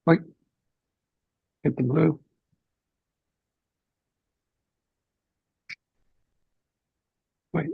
Wait, hit the blue. Wait.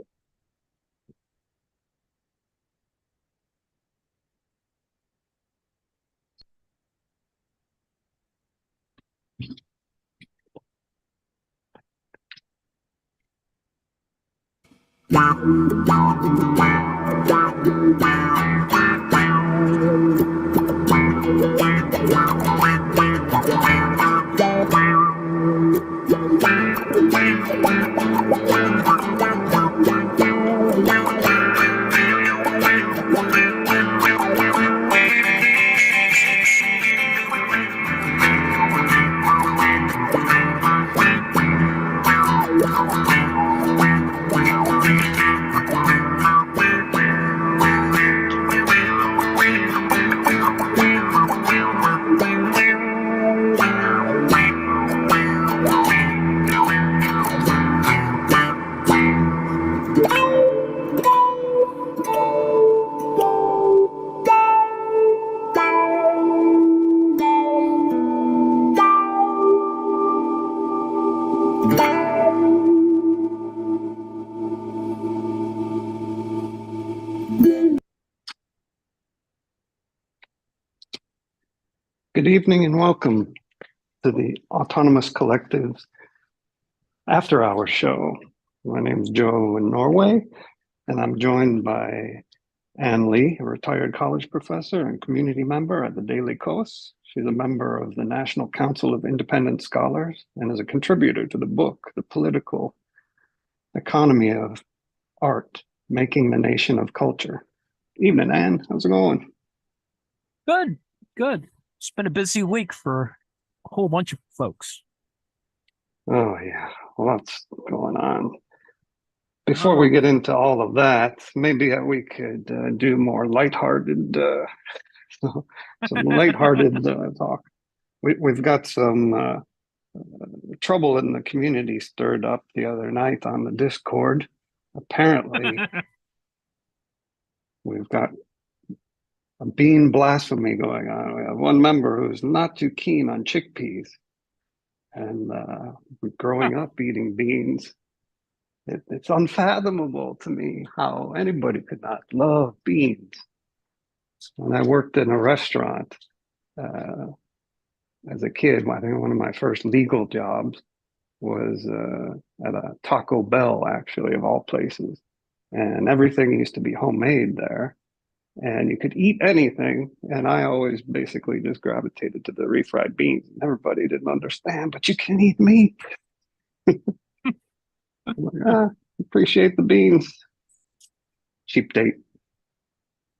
Good evening and welcome to the Autonomous Collective's After Hours show. My name is Joe in Norway, and I'm joined by Ann Lee, a retired college professor and community member at the Daily Kos. She's a member of the National Council of Independent Scholars and is a contributor to the book, The Political Economy of Art, Making the Nation of Culture. Evening, Ann. How's it going? Good, good. It's been a busy week for a whole bunch of folks. Oh, yeah. Lots going on. Before we get into all of that, maybe we could do more lighthearted, some lighthearted talk. We've got some trouble in the community stirred up the other night on the Discord. Apparently, we've got a bean blasphemy going on. We have one member who's not too keen on chickpeas, and growing up eating beans. It's unfathomable to me how anybody could not love beans. When I worked in a restaurant as a kid, I think one of my first legal jobs was at a Taco Bell, actually, of all places. And everything used to be homemade there. And you could eat anything. And I always basically just gravitated to the refried beans. And everybody didn't understand, but you can eat meat. I'm like, appreciate the beans. Cheap date.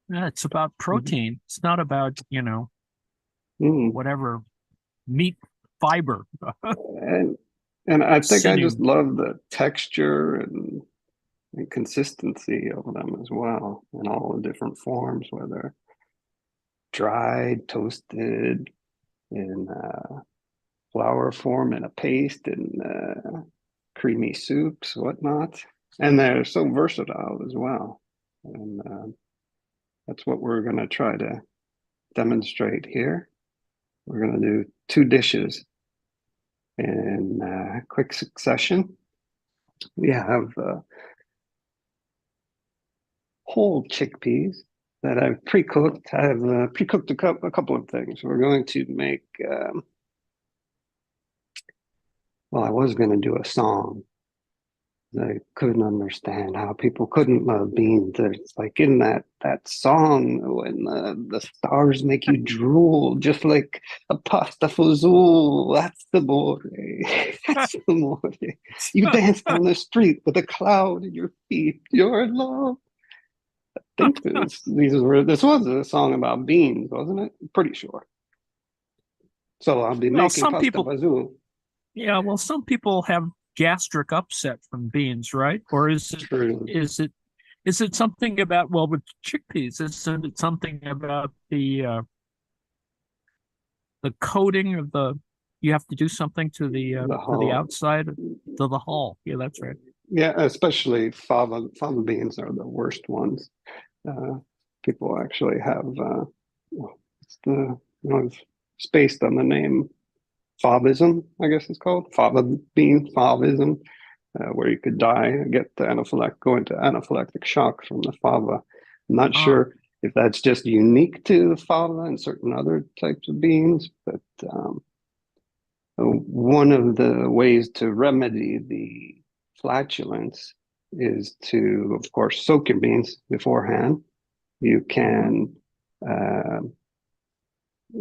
Yeah, it's about protein. It's not about, whatever meat fiber. and I think I just love the texture and consistency of them as well, in all the different forms, whether dried, toasted, in flour form, in a paste, in creamy soups, whatnot. And they're so versatile as well. And that's what we're going to try to demonstrate here. We're going to do two dishes in quick succession. We have whole chickpeas that I've pre-cooked. I have pre-cooked a couple of things. We're going to make, well, I was going to do a song. I couldn't understand how people couldn't love beans. It's like in that song when the stars make you drool, just like a pasta fazool. That's the more. That's the more. You dance down the street with a cloud at your feet. You're in love. I think this was a song about beans, wasn't it? I'm pretty sure. So I'll be making pasta fazool. Yeah, well, some people have gastric upset from beans, right? Or is it something about, well, with chickpeas, isn't it something about the coating of you have to do something to the outside to the hull. Yeah, that's right. Yeah, especially fava beans are the worst ones. People actually have it's It's based on the name Favism, I guess it's called, fava bean, Favism, where you could die, go into anaphylactic shock from the fava. I'm not sure if that's just unique to fava and certain other types of beans, but one of the ways to remedy the flatulence is to, of course, soak your beans beforehand. You can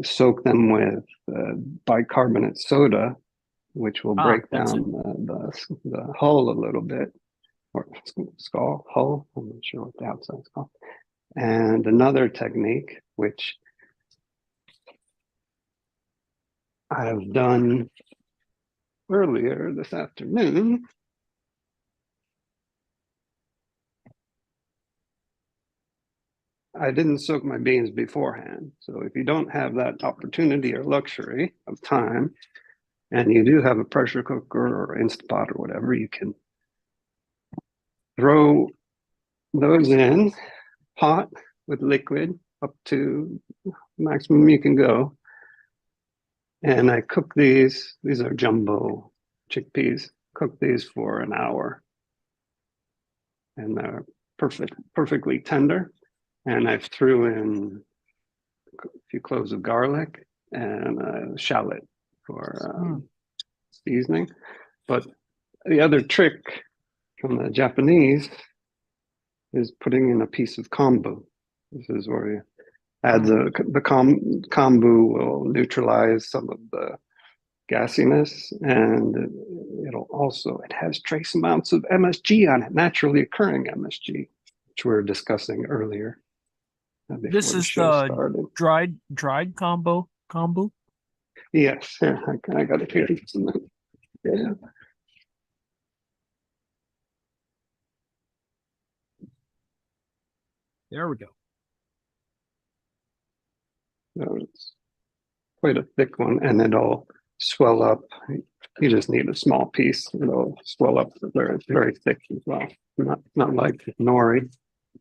soak them with bicarbonate soda, which will break down the hull a little bit, or hull. I'm not sure what the outside's called. And another technique, which I've done earlier this afternoon, I didn't soak my beans beforehand. So if you don't have that opportunity or luxury of time, and you do have a pressure cooker or Instapot or whatever, you can throw those in hot with liquid up to maximum you can go. And I cook these are jumbo chickpeas, cook these for an hour. And they're perfectly tender. And I threw in a few cloves of garlic and a shallot for seasoning. But the other trick from the Japanese is putting in a piece of kombu. This is where you add the kombu will neutralize some of the gassiness, and it has trace amounts of MSG on it, naturally occurring MSG, which we were discussing earlier. This is the dried kombu. Yes, here, I got it here. Yeah. There we go. So it's quite a thick one, and it'll swell up. You just need a small piece. It'll swell up where it's very thick as well. Not like nori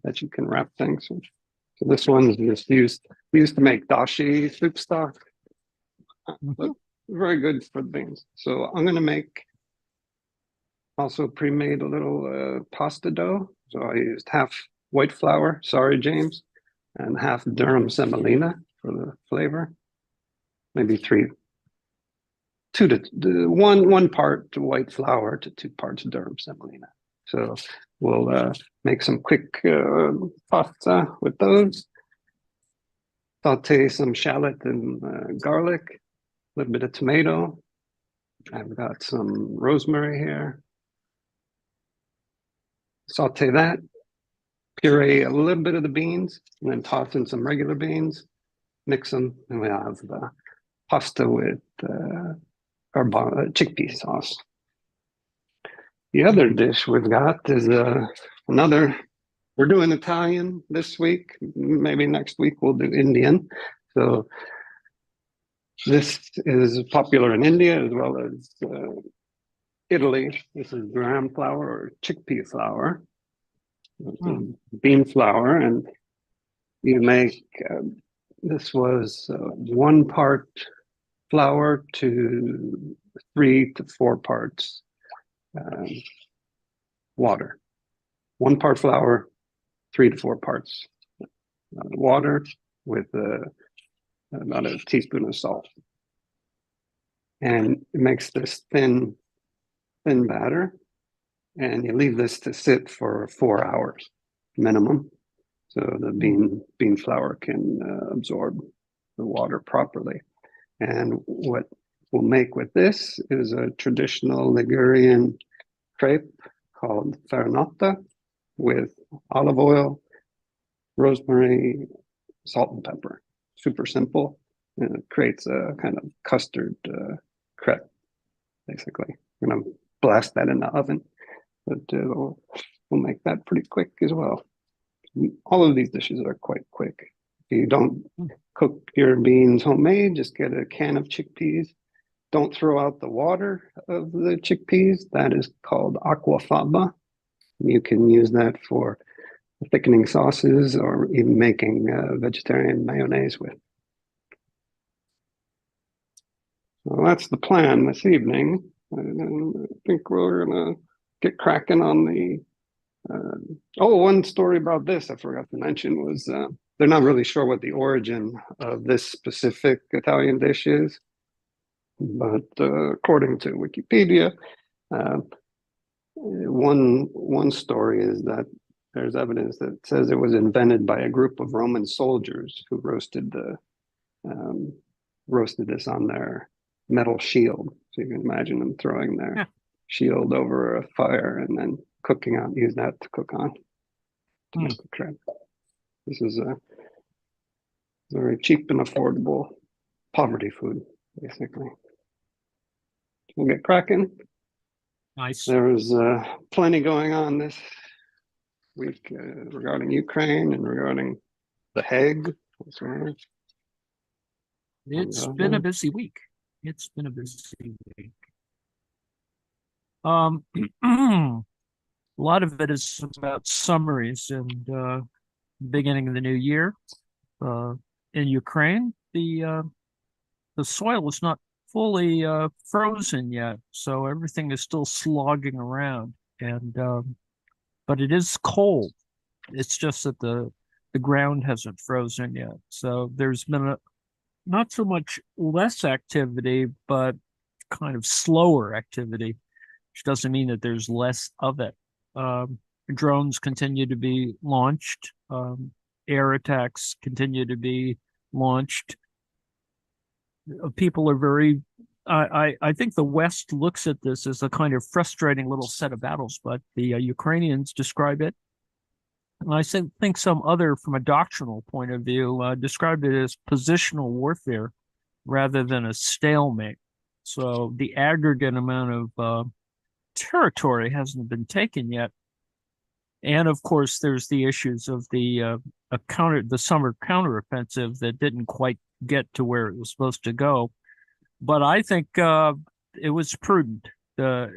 that you can wrap things with. So this one is just used. We used to make dashi soup stock, but very good for the beans. So I'm going to make also pre-made a little pasta dough. So I used half white flour. Sorry, James, and half durum semolina for the flavor. Maybe one part white flour to 2 parts durum semolina. So we'll make some quick pasta with those. Saute some shallot and garlic, a little bit of tomato. I've got some rosemary here. Saute that, puree a little bit of the beans, and then toss in some regular beans, mix them, and we have the pasta with our chickpea sauce. The other dish we've got is another. We're doing Italian this week. Maybe next week we'll do Indian. So this is popular in India as well as Italy. This is gram flour or chickpea flour, bean flour, and you make. This was 1 part flour to 3 to 4 parts water. 1 part flour, 3 to 4 parts water with about a teaspoon of salt. And it makes this thin batter. And you leave this to sit for 4 hours minimum. So the bean flour can absorb the water properly. And what we'll make with this is a traditional Ligurian crepe called farinotta with olive oil, rosemary, salt, and pepper. Super simple. And it creates a kind of custard crepe, basically. We're going to blast that in the oven, but we'll make that pretty quick as well. All of these dishes are quite quick. If you don't cook your beans homemade, just get a can of chickpeas. Don't throw out the water of the chickpeas. That is called aquafaba. You can use that for thickening sauces or even making vegetarian mayonnaise with. So that's the plan this evening. And I think we're going to get cracking on the. One story about this I forgot to mention was they're not really sure what the origin of this specific Italian dish is, but according to Wikipedia, uh, one story is that there's evidence that says it was invented by a group of Roman soldiers who um, roasted this on their metal shield. So you can imagine them throwing their shield over a fire and then cooking on, use that to cook on. To make the crepe. This is a very cheap and affordable poverty food, basically. We'll get cracking. Nice. There's plenty going on this week regarding Ukraine and regarding the Hague. It's been a busy week. It's been a busy week. A lot of it is about summaries and beginning of the new year. In Ukraine, the soil is not fully frozen yet, so everything is still slogging around. And but it is cold. It's just that the ground hasn't frozen yet. So there's been not so much less activity, but kind of slower activity, which doesn't mean that there's less of it. Drones continue to be launched. Air attacks continue to be launched. People are very, I think the West looks at this as a kind of frustrating little set of battles, but the Ukrainians describe it, and I think some other, from a doctrinal point of view, described it as positional warfare rather than a stalemate. So the aggregate amount of territory hasn't been taken yet. And of course, there's the issues of the summer counteroffensive that didn't quite get to where it was supposed to go. But I think it was prudent. The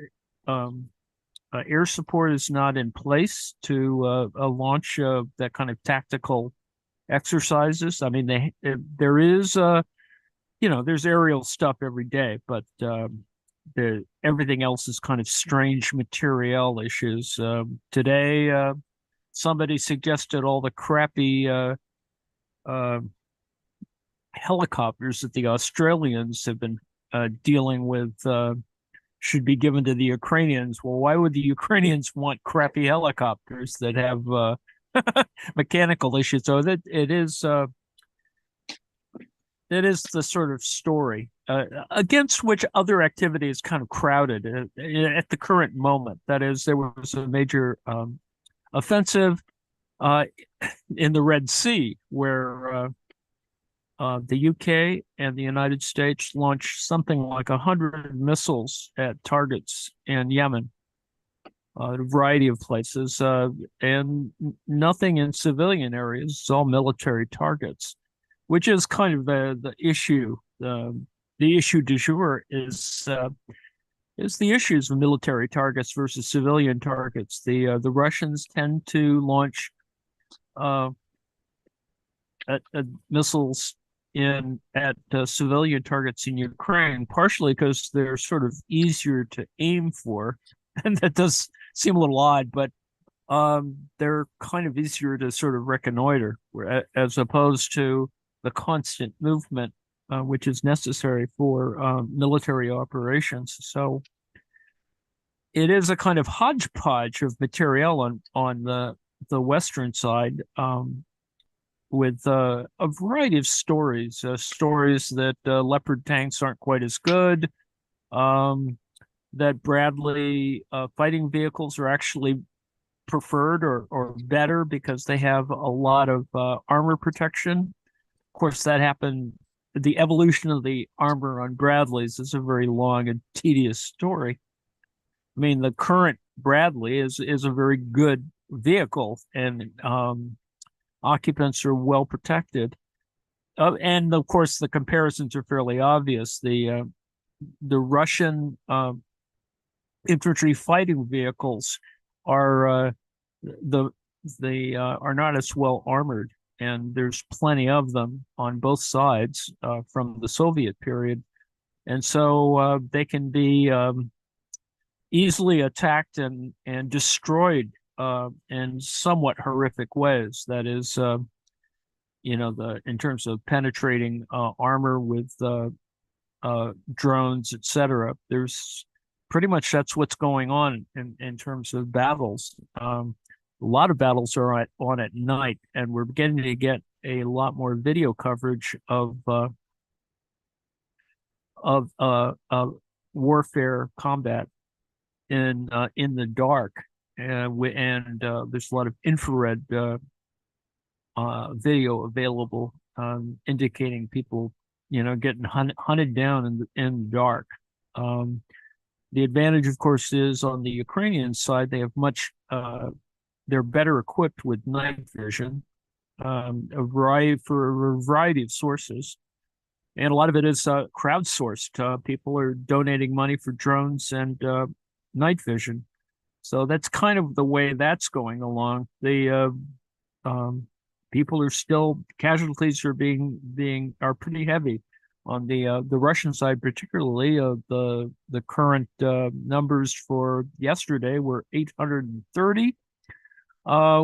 air support is not in place to launch that kind of tactical exercises. I mean, there is there's aerial stuff every day, but everything else is kind of strange material issues. Today, somebody suggested all the crappy helicopters that the Australians have been dealing with should be given to the Ukrainians. Well, why would the Ukrainians want crappy helicopters that have mechanical issues? So that it is the sort of story against which other activity is kind of crowded at the current moment. That is, there was a major offensive in the Red Sea where the UK and the United States launched something like 100 missiles at targets in Yemen, a variety of places, and nothing in civilian areas. It's all military targets, which is kind of the issue. The issue du jour is the issues of military targets versus civilian targets. The Russians tend to launch missiles at civilian targets in Ukraine, partially because they're sort of easier to aim for, and that does seem a little odd, but they're kind of easier to sort of reconnoiter, as opposed to the constant movement, which is necessary for military operations. So it is a kind of hodgepodge of material on the Western side, with a variety of stories, stories that Leopard tanks aren't quite as good, that Bradley fighting vehicles are actually preferred or better because they have a lot of armor protection. Of course, that happened. The evolution of the armor on Bradleys is a very long and tedious story. I mean, the current Bradley is a very good vehicle, and occupants are well protected. And of course, the comparisons are fairly obvious. The Russian infantry fighting vehicles are are not as well armored, and there's plenty of them on both sides from the Soviet period. And so they can be easily attacked and destroyed in somewhat horrific ways. That is, the in terms of penetrating armor with drones, etc. There's pretty much that's what's going on in terms of battles. A lot of battles are on at night, and we're beginning to get a lot more video coverage of warfare combat in the dark, and there's a lot of infrared video available, indicating people, getting hunted down in the dark. The advantage, of course, is on the Ukrainian side, they have they're better equipped with night vision, for a variety of sources. And a lot of it is crowdsourced. People are donating money for drones and night vision. So that's kind of the way that's going along. The people are still casualties are are pretty heavy on the Russian side, particularly. The current numbers for yesterday were 830,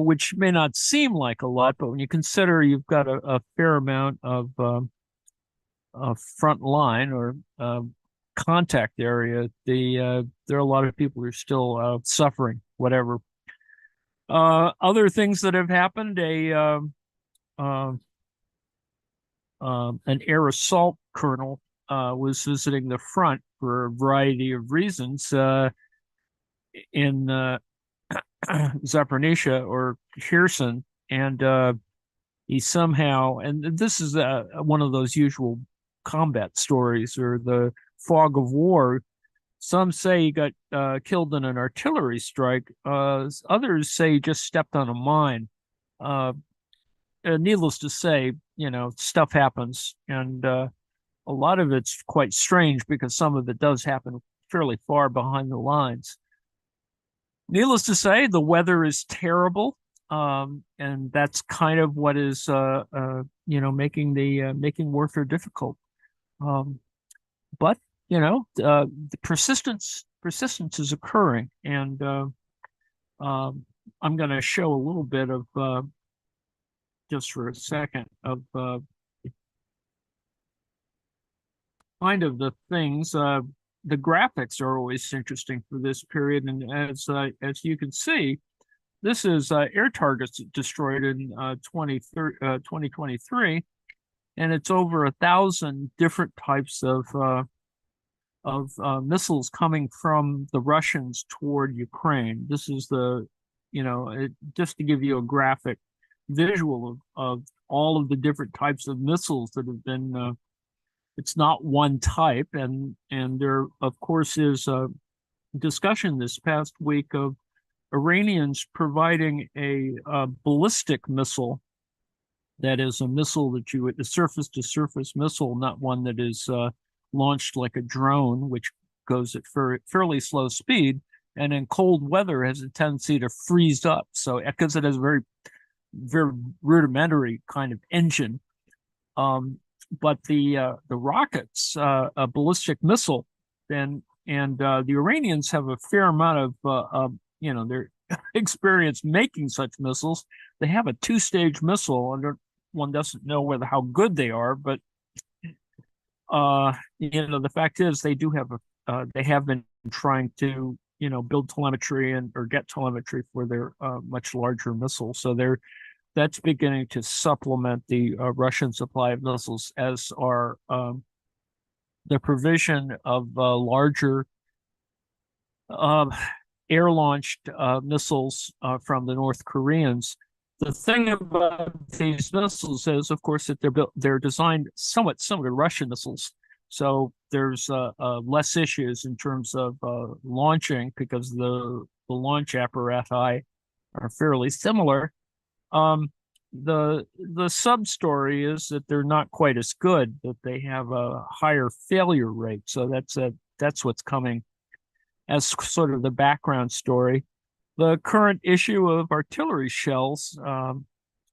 which may not seem like a lot, but when you consider you've got a fair amount of front line or contact area, there are a lot of people who are still suffering, whatever. Other things that have happened: an air assault colonel was visiting the front for a variety of reasons in Zaporizhia or Kherson, and he somehow, and this is one of those usual combat stories or the fog of war. Some say he got killed in an artillery strike. Others say he just stepped on a mine. Needless to say, stuff happens, and a lot of it's quite strange because some of it does happen fairly far behind the lines. Needless to say, the weather is terrible, and that's kind of what is, making warfare difficult. But the persistence is occurring, and I'm going to show a little bit of just for a second of kind of the things. The graphics are always interesting for this period, and as you can see, this is air targets destroyed in 2023, and it's over 1,000 different types of missiles coming from the Russians toward Ukraine. This is just to give you a graphic visual of all of the different types of missiles that have been. It's not one type, and there, of course, is a discussion this past week of Iranians providing a ballistic missile. That is a missile a surface-to-surface missile, not one that is launched like a drone, which goes at fairly slow speed, and in cold weather has a tendency to freeze up. So because it has a very, very rudimentary kind of engine. But the rockets, a ballistic missile, and the Iranians have a fair amount of their experience making such missiles. They have a two-stage missile, and one doesn't know how good they are, but the fact is they do have they have been trying to build telemetry or get telemetry for their much larger missiles. So that's beginning to supplement the Russian supply of missiles, as are the provision of larger air-launched missiles from the North Koreans. The thing about these missiles is, of course, that they're designed somewhat similar to Russian missiles. So there's less issues in terms of launching because the launch apparati are fairly similar. The sub story is that they're not quite as good, that they have a higher failure rate. So that's what's coming as sort of the background story. The current issue of artillery shells,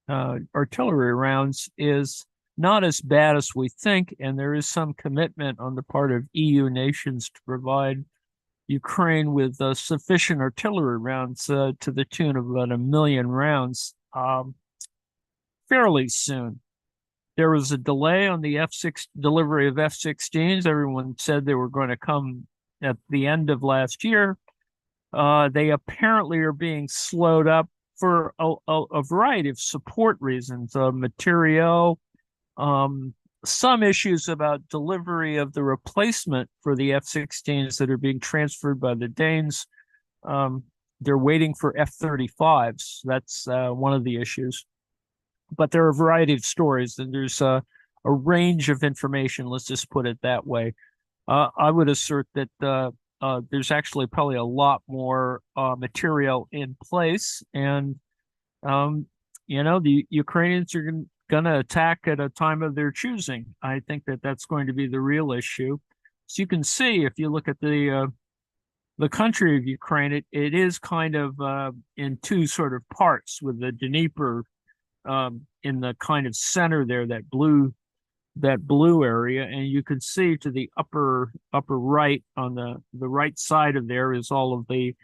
artillery rounds, is not as bad as we think, and there is some commitment on the part of EU nations to provide Ukraine with sufficient artillery rounds to the tune of about 1 million rounds fairly soon. There was a delay on the delivery of F-16s. Everyone said they were going to come at the end of last year. They apparently are being slowed up for a variety of support reasons, material, some issues about delivery of the replacement for the F-16s that are being transferred by the Danes. They're waiting for F-35s. That's one of the issues. But there are a variety of stories, and there's a range of information. Let's just put it that way. I would assert that there's actually probably a lot more material in place, and the Ukrainians are going to attack at a time of their choosing. I think that that's going to be the real issue. So you can see, if you look at the country of Ukraine, it is kind of in two sort of parts, with the Dnieper in the kind of center there, that blue area, and you can see to the upper right, on the right side of there, is all of the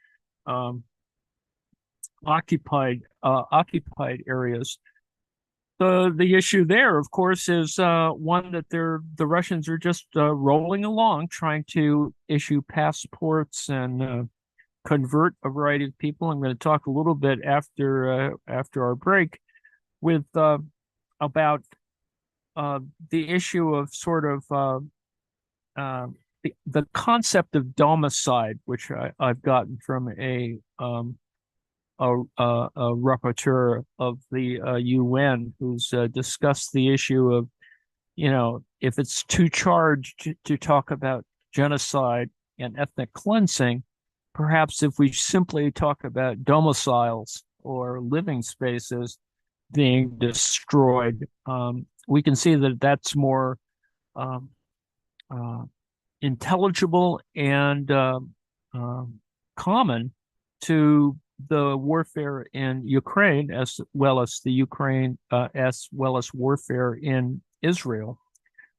occupied areas. The issue there, of course, is one that the Russians are just rolling along, trying to issue passports and convert a variety of people. I'm going to talk a little bit after our break with about the issue of sort of the concept of domicide, which I've gotten from a rapporteur of the UN, who's discussed the issue of, if it's too charged to talk about genocide and ethnic cleansing, perhaps if we simply talk about domiciles or living spaces being destroyed, we can see that that's more intelligible and common to the warfare in Ukraine, as well as warfare in Israel.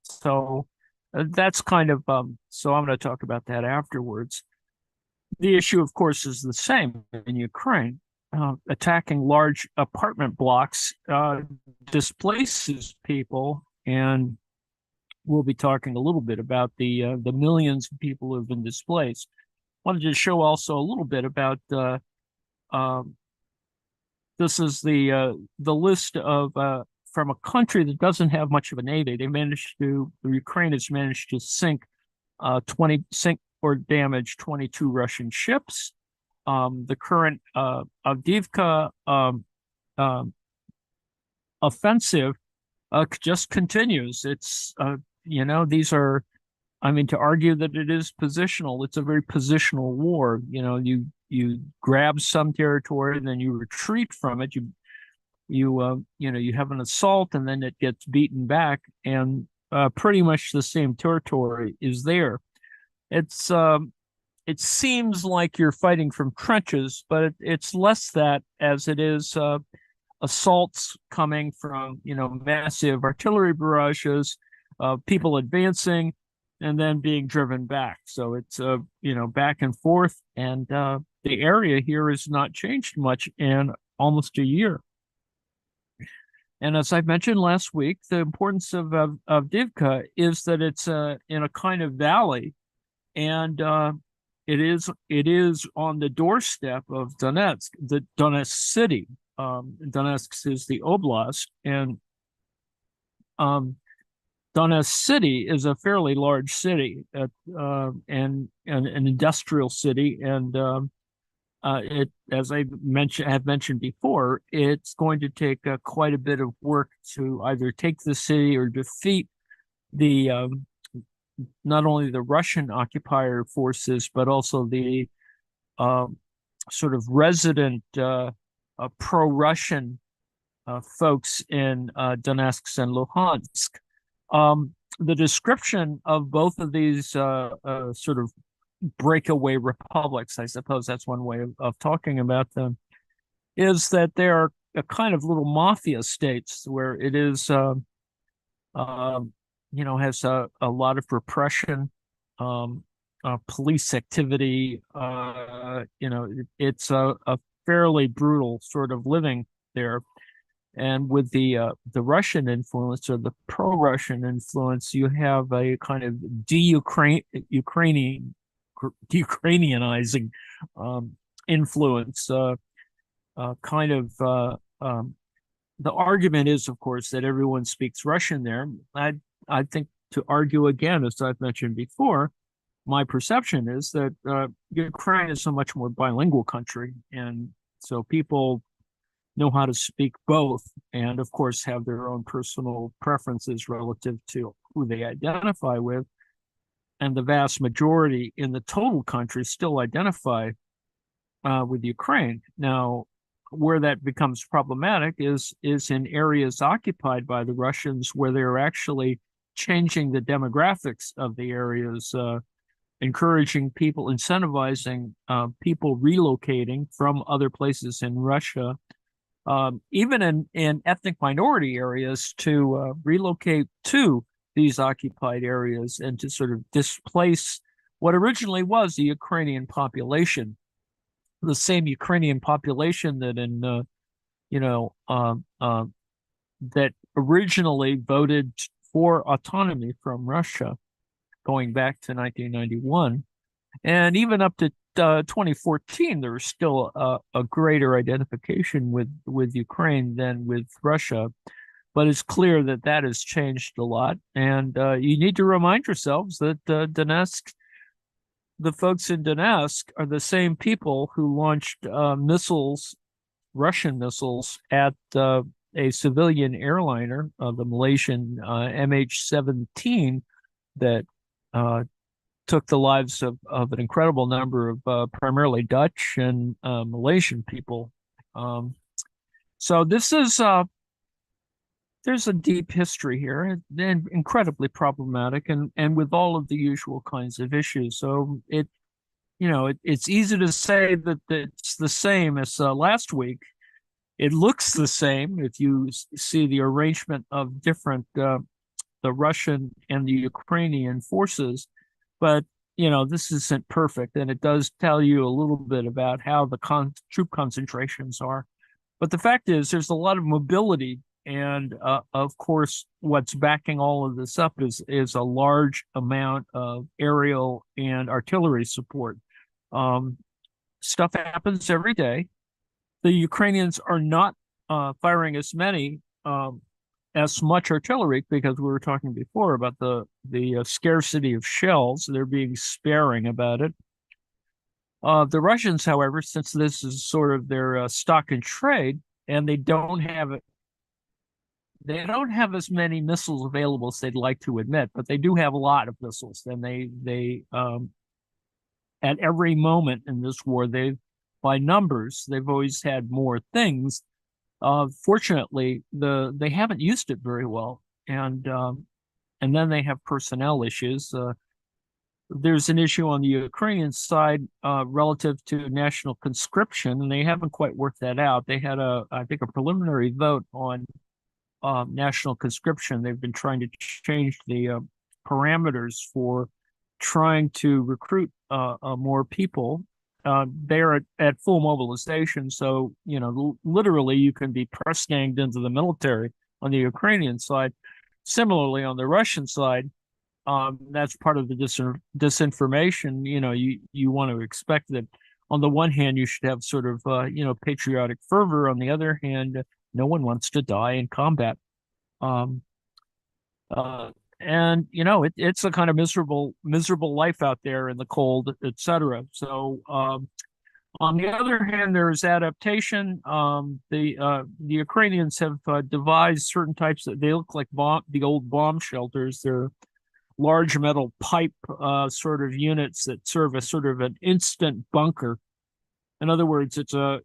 So that's kind of so I'm going to talk about that afterwards. The issue, of course, is the same in Ukraine. Attacking large apartment blocks displaces people, and we'll be talking a little bit about the millions of people who have been displaced. Wanted to show also a little bit about this is the list of from a country that doesn't have much of a navy. Ukraine has managed to sink or damage 22 Russian ships. The current Avdiivka offensive just continues. It's these are, to argue that it is positional, it's a very positional war. You grab some territory and then you retreat from it. You have an assault and then it gets beaten back, and pretty much the same territory is there. It seems like you're fighting from trenches, but it's less that, as it is assaults coming from, massive artillery barrages, people advancing and then being driven back. So it's, back and forth. And the area here has not changed much in almost a year. And as I mentioned last week, the importance of Avdiivka is that it's in a kind of valley, and it is on the doorstep of Donetsk, the Donetsk city. Donetsk is the oblast, and Donetsk city is a fairly large city, and an industrial city, and it, as I have mentioned before, it's going to take quite a bit of work to either take the city or defeat the not only the Russian occupier forces, but also the sort of resident pro-Russian folks in Donetsk and Luhansk. The description of both of these sort of breakaway republics, I suppose that's one way of talking about them, is that they are a kind of little mafia states where it is um, has a lot of repression, um, police activity. It's a fairly brutal sort of living there. And with the Russian influence or the pro-Russian influence, you have a kind of Ukrainianizing influence. Kind of the argument is, of course, that everyone speaks Russian there. I think to argue again, as I've mentioned before, my perception is that Ukraine is a much more bilingual country, and so people know how to speak both, and of course have their own personal preferences relative to who they identify with. And the vast majority in the total country still identify with Ukraine. Now, where that becomes problematic is in areas occupied by the Russians, where they're actually changing the demographics of the areas, encouraging people, incentivizing people relocating from other places in Russia, even in ethnic minority areas, to relocate to these occupied areas and to sort of displace what originally was the Ukrainian population, the same Ukrainian population that that originally voted for autonomy from Russia, going back to 1991. And even up to 2014, there was still a greater identification with Ukraine than with Russia. But it's clear that that has changed a lot. And you need to remind yourselves that Donetsk, the folks in Donetsk, are the same people who launched missiles, Russian missiles, at a civilian airliner, the Malaysian MH17, that took the lives of an incredible number of primarily Dutch and Malaysian people. So this is there's a deep history here, and incredibly problematic, and with all of the usual kinds of issues. So it's easy to say that it's the same as last week. It looks the same if you see the arrangement of different the Russian and the Ukrainian forces, but this isn't perfect, and it does tell you a little bit about how the troop concentrations are. But the fact is, there's a lot of mobility, and of course, what's backing all of this up is a large amount of aerial and artillery support. Stuff happens every day. The Ukrainians are not firing as much artillery, because we were talking before about the scarcity of shells. They're being sparing about it. The Russians, however, since this is sort of their stock and trade, and they don't have as many missiles available as they'd like to admit, but they do have a lot of missiles. And they at every moment in this war, by numbers, they've always had more things. Fortunately, they haven't used it very well, and then they have personnel issues. There's an issue on the Ukrainian side relative to national conscription, and they haven't quite worked that out. They had I think, a preliminary vote on national conscription. They've been trying to change the parameters for trying to recruit more people. They're at full mobilization, so literally you can be press ganged into the military on the Ukrainian side. Similarly, on the Russian side, that's part of the disinformation. You want to expect that on the one hand you should have sort of patriotic fervor. On the other hand, no one wants to die in combat. And it's a kind of miserable life out there in the cold, etc. So on the other hand, there's adaptation. The Ukrainians have devised certain types that they look like the old bomb shelters. They're large metal pipe sort of units that serve as sort of an instant bunker. In other words, it's a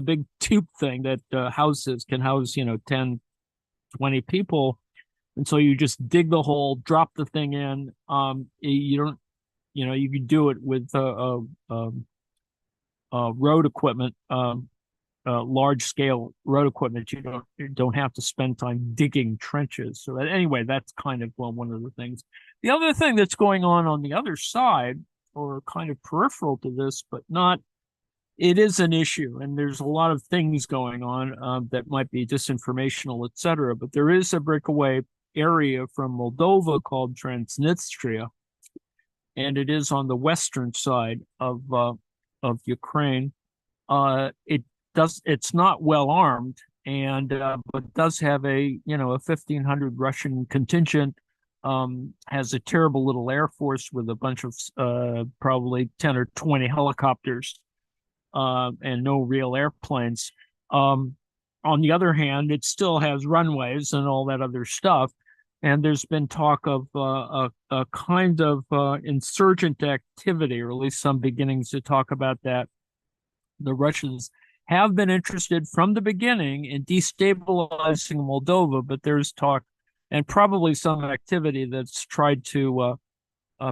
big tube thing that can house 10, 20 people. And so you just dig the hole, drop the thing in. You don't, you can do it with road equipment. large scale road equipment. You don't have to spend time digging trenches. So anyway, that's kind of one of the things. The other thing that's going on the other side, or kind of peripheral to this, but not, it is an issue, and there's a lot of things going on that might be disinformational, etc. But there is a breakaway area from Moldova called Transnistria, and it is on the western side of Ukraine. It's not well armed, and but does have a 1,500 Russian contingent. Has a terrible little air force with a bunch of probably 10 or 20 helicopters and no real airplanes. On the other hand, it still has runways and all that other stuff. And there's been talk of a kind of insurgent activity, or at least some beginnings to talk about that. The Russians have been interested from the beginning in destabilizing Moldova, but there's talk and probably some activity that's tried to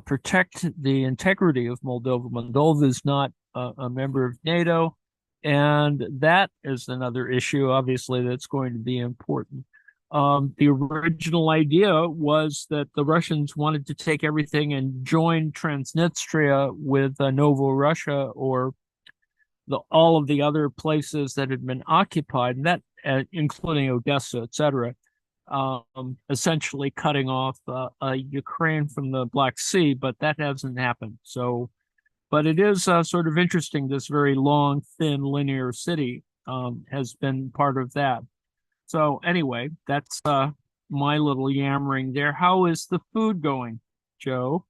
protect the integrity of Moldova. Moldova is not a member of NATO, and that is another issue, obviously, that's going to be important. The original idea was that the Russians wanted to take everything and join Transnistria with Russia, or all of the other places that had been occupied, and that including Odessa, etc., essentially cutting off Ukraine from the Black Sea, but that hasn't happened. So, but it is sort of interesting. This very long, thin, linear city has been part of that. So anyway, that's my little yammering there. How is the food going, Joe?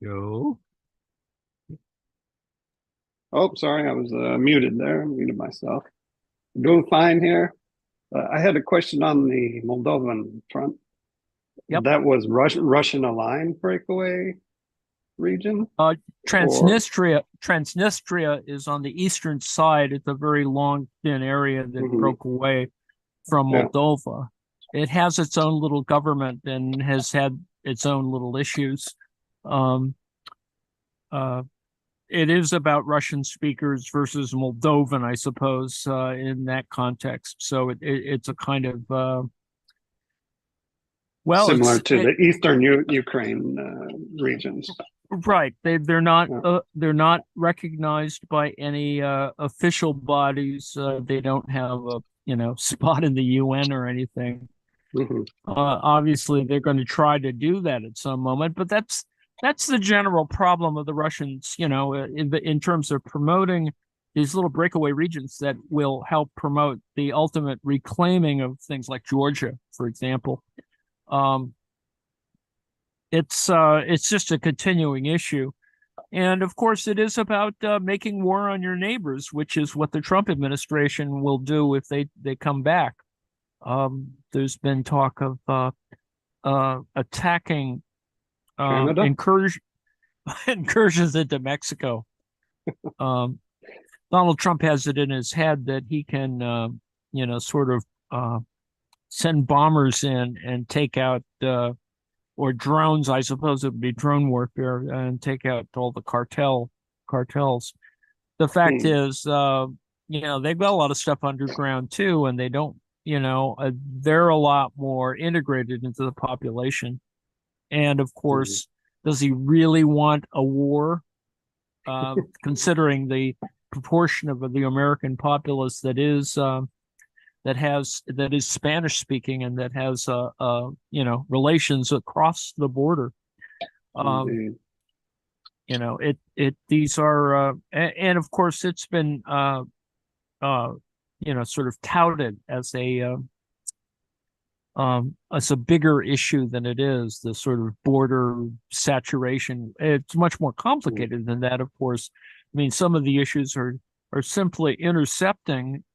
Joe? Oh, sorry, I was muted there. Muted myself. I'm doing fine here. I had a question on the Moldovan front. Yep. That was Russian aligned breakaway region? Transnistria is on the eastern side. It's a very long, thin area that broke away from Moldova. It has its own little government and has had its own little issues. It is about Russian speakers versus Moldovan, I suppose, in that context. So it's a kind of similar to the eastern Ukraine regions, right? They're not recognized by any official bodies. They don't have a spot in the UN or anything. Obviously, they're going to try to do that at some moment, but that's the general problem of the Russians, in terms of promoting these little breakaway regions that will help promote the ultimate reclaiming of things like Georgia, for example. It's just a continuing issue. And of course, it is about making war on your neighbors, which is what the Trump administration will do if they come back. There's been talk of attacking incursions into Mexico. Donald Trump has it in his head that he can, sort of send bombers in and take out, or drones, I suppose it would be drone warfare, and take out all the cartels. The fact is, they've got a lot of stuff underground too, and they don't, they're a lot more integrated into the population. And of course, does he really want a war? Considering the proportion of the American populace that is Spanish speaking and that has relations across the border. These are and of course it's been sort of touted as a bigger issue than it is, the sort of border saturation. It's much more complicated than that, of course. I mean, some of the issues are simply intercepting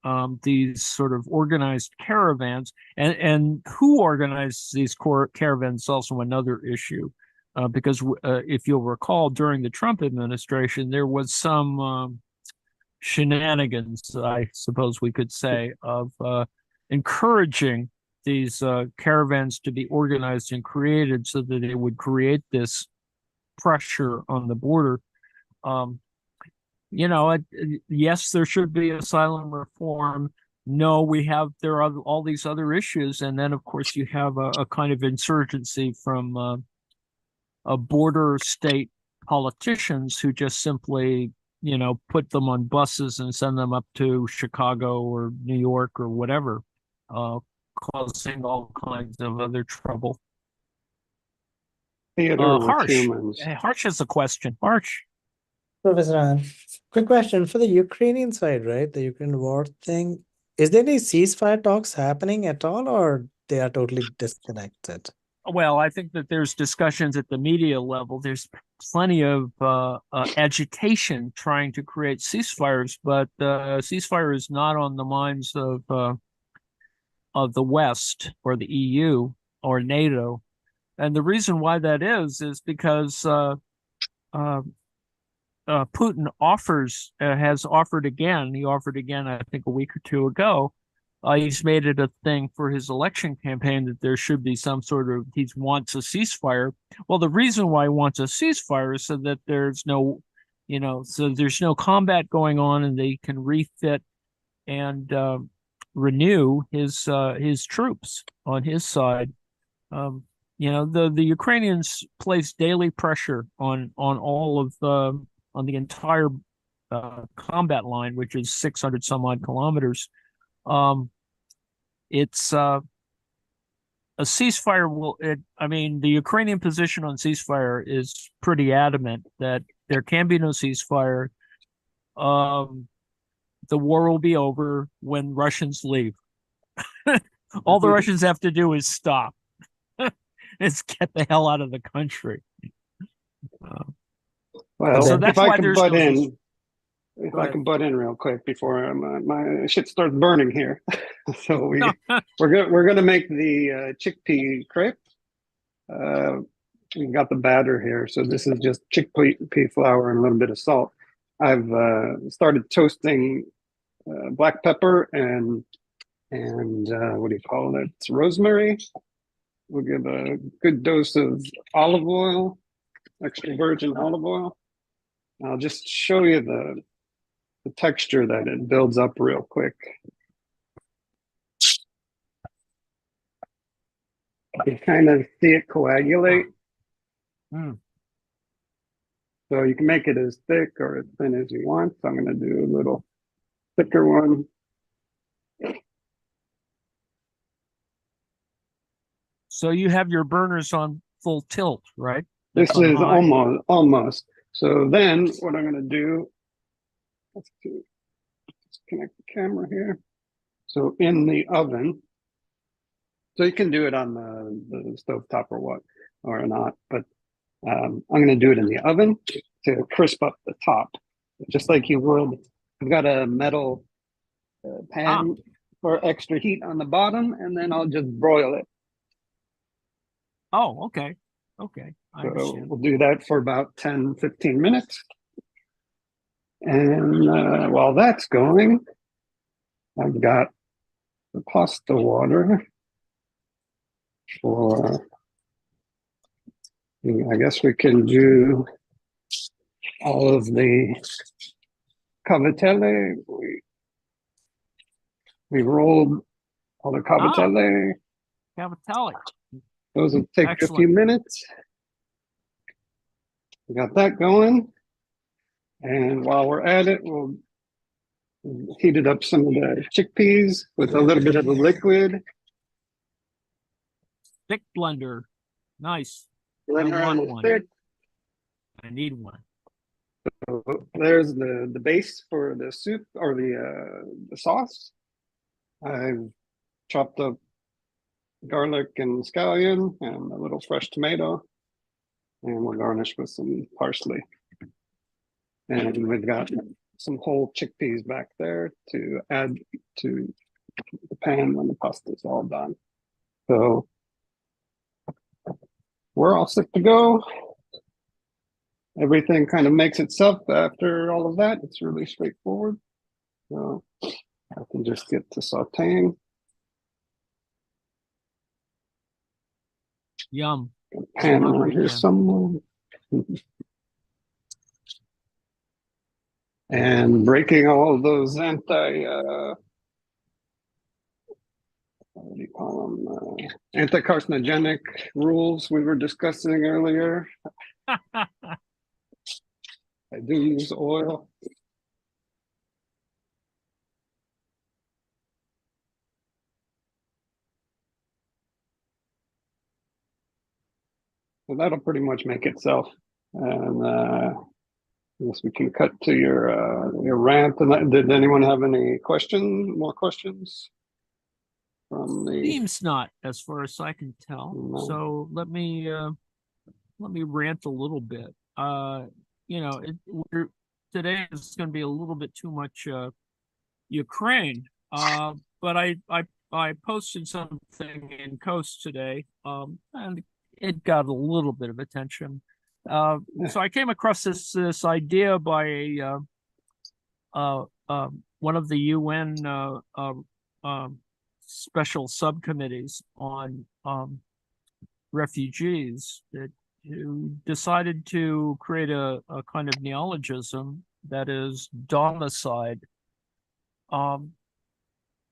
these sort of organized caravans, and who organizes these caravans is also another issue, because if you'll recall, during the Trump administration, there was some shenanigans, I suppose we could say, of encouraging these caravans to be organized and created so that it would create this pressure on the border. Yes, there should be asylum reform. No, there are all these other issues. And then, of course, you have a kind of insurgency from a border state politicians who just simply, put them on buses and send them up to Chicago or New York or whatever, causing all kinds of other trouble. Theater with Harsh. humans. Harsh has a question. Harsh. Professor Rant, quick question for the Ukrainian side, right? The Ukraine war thing. Is there any ceasefire talks happening at all, or they are totally disconnected? Well, I think that there's discussions at the media level. There's plenty of agitation trying to create ceasefires, but ceasefire is not on the minds of the West or the EU or NATO. And the reason why that is because Putin has offered again. He offered again, I think, a week or two ago. He's made it a thing for his election campaign that there should be some sort of, he wants a ceasefire. Well, the reason why he wants a ceasefire is so that there's no, so there's no combat going on and they can refit and renew his troops on his side. The Ukrainians place daily pressure on all of on the entire combat line, which is 600 some odd kilometers. It's a ceasefire the Ukrainian position on ceasefire is pretty adamant that there can be no ceasefire. The war will be over when Russians leave. All the Russians have to do is stop. Is get the hell out of the country. Well, so that's if I why can there's butt no in, if I can butt in real quick before my shit starts burning here. So we're gonna make the chickpea crepe. We got the batter here, so this is just chickpea flour and a little bit of salt. I've started toasting black pepper and what do you call it? It's rosemary. We'll give a good dose of olive oil, extra virgin olive oil. I'll just show you the texture that it builds up real quick. You kind of see it coagulate. Mm. So you can make it as thick or as thin as you want. So I'm going to do a little thicker one. So you have your burners on full tilt, right? This is almost. So then what I'm going to do, let's connect the camera here. So in the oven, so you can do it on the stovetop or what, or not, but I'm going to do it in the oven to crisp up the top, just like you would. I've got a metal pan for extra heat on the bottom, and then I'll just broil it. Oh, okay. Okay. So we'll do that for about 10, 15 minutes. And while that's going, I've got the pasta water for, I guess we can do all of the cavatelli. We rolled all the cavatelli. Cavatelli. Those will take a few minutes. We got that going. And while we're at it, we'll heated up some of the chickpeas with a little bit of the liquid. Thick blender. Nice. Blender on the thick. I need one. So there's the base for the soup or the sauce. I've chopped up garlic and scallion and a little fresh tomato, and we'll garnish with some parsley. And we've got some whole chickpeas back there to add to the pan when the pasta is all done. So we're all set to go. Everything kind of makes itself after all of that. It's really straightforward. So I can just get to sauteing. Yum. Pan I'm over hungry here again. someone. And breaking all of those what do you call them? Anti-carcinogenic rules we were discussing earlier. I do use oil. So that'll pretty much make itself. And I guess we can cut to your rant. And did anyone have any more questions from the? Seems not, as far as I can tell. No. So let me rant a little bit. Today is going to be a little bit too much Ukraine. But I posted something in Coast today, and it got a little bit of attention. So I came across this idea by one of the UN special subcommittees on refugees who decided to create a kind of neologism that is domicide.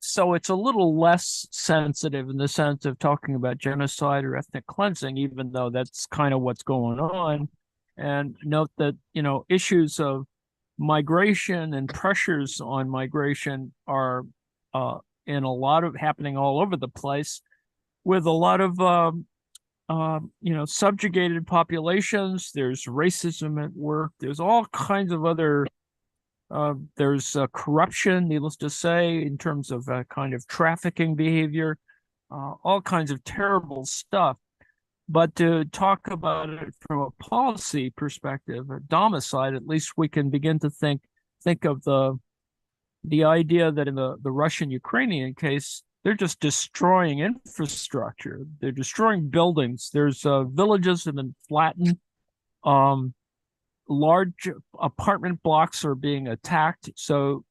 So it's a little less sensitive in the sense of talking about genocide or ethnic cleansing, even though that's kind of what's going on. And note that, issues of migration and pressures on migration are happening all over the place, with a lot of subjugated populations. There's racism at work. There's all kinds of other there's corruption, needless to say, in terms of kind of trafficking behavior, all kinds of terrible stuff. But to talk about it from a policy perspective, a domicide, at least we can begin to think of the idea that in the Russian-Ukrainian case, they're just destroying infrastructure. They're destroying buildings. There's villages that have been flattened. Large apartment blocks are being attacked. So,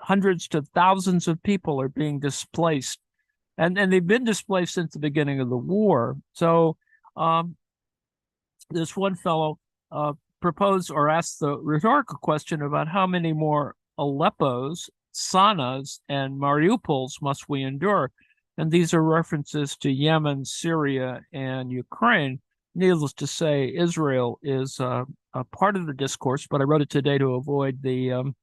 hundreds to thousands of people are being displaced. And they've been displaced since the beginning of the war. So this one fellow proposed or asked the rhetorical question about how many more Aleppos, Sanas, and Mariupols must we endure? And these are references to Yemen, Syria, and Ukraine. Needless to say, Israel is a part of the discourse, but I wrote it today to avoid the